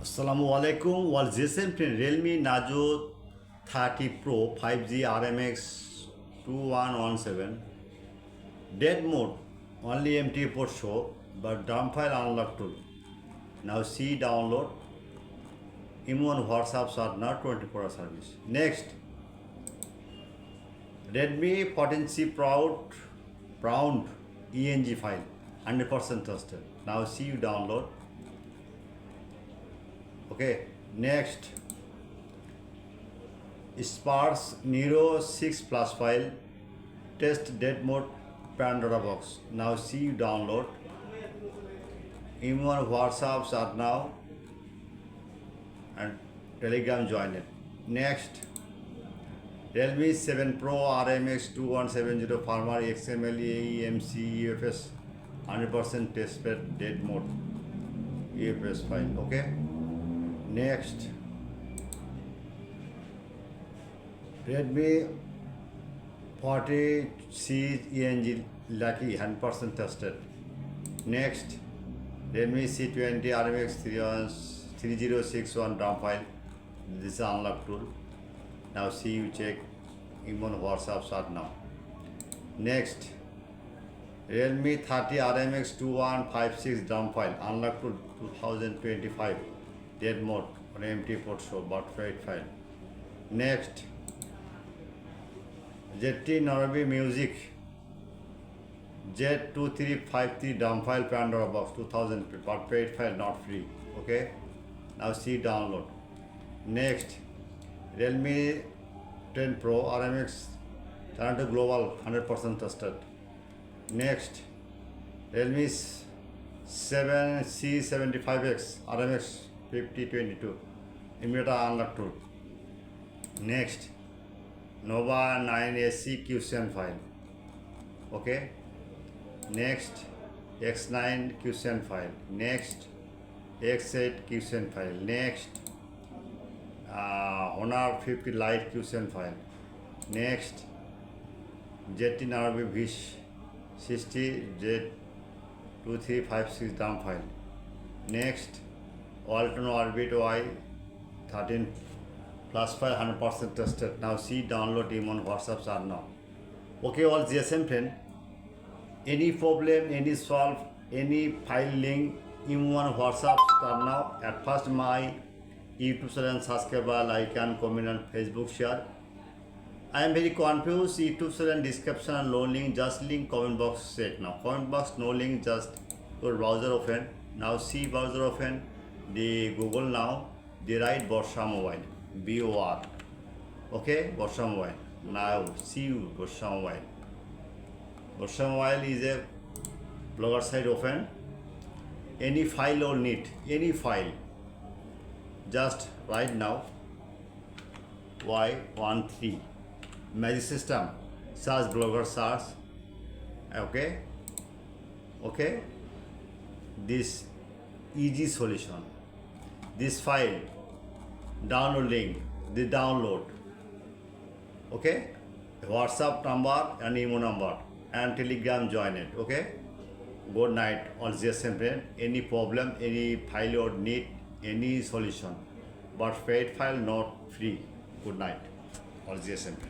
Assalamu alaikum. Was GSM Realme Najo 30 Pro 5G RMX 2117. Dead mode, only empty port show, but dump file unlocked tool. Now see download. Immune WhatsApp are not 24-hour service. Next, Redmi 14C Proud ENG file, 100% trusted. Now see you download. Okay, next, Sparse Nero 6 Plus file, test dead mode Pandora box. Now see you download. Immune WhatsApps are now and Telegram join it. Next, Realme 7 Pro RMX 2170 Farmer XML AEMC UFS 100% test bed dead mode UFS file. Okay. Next, Redmi 40C ENG Lucky 100% tested. Next, Realme C20 RMX 3061 DRAM file. This is unlock tool. Now see you check Immune WhatsApp are now. Next, Realme 30 RMX 2156 DRAM file unlock tool 2025. Dead mode on empty port show but fade file. Next, ZT Narabi Music Z2353 dump file Pandora box 2000 but paid file not free. Okay, now see download. Next, Realme 10 Pro RMX Toronto Global 100% tested. Next, Realme C75x RMX 5020 immediate unlock tool. Next, Nova 9SC QCN file. Okay. Next, X9 QCN file. Next, X8 QCN file. Next, Honor 50 Lite QCN file. Next, ZT Narabi Vish 60 Z2356 dump file. Next, Altano Orbit Y13 plus file 100% tested. Now see download Immune WhatsApps are now. Okay, all GSM friend. Any problem, any solve, any file link, Immune WhatsApps are now. At first my YouTube channel subscribe, like and comment and Facebook share. I am very confused. YouTube channel description and no link, just link comment box check now. Comment box no link, just your browser open. Now see browser open. The Google now, they write Borsha Mobile, BOR. Okay, Borsha Mobile. Now see you Borsha Mobile. Borsha Mobile is a blogger site open. Any file or need, any file, just right now Y13 Magic System search blogger search. Okay, okay, this easy solution. This file, download link, the download. Okay, WhatsApp number and email number and Telegram join it. Okay, good night all GSM friend. Any problem, any file or need, any solution, but paid file not free. Good night all GSM friend.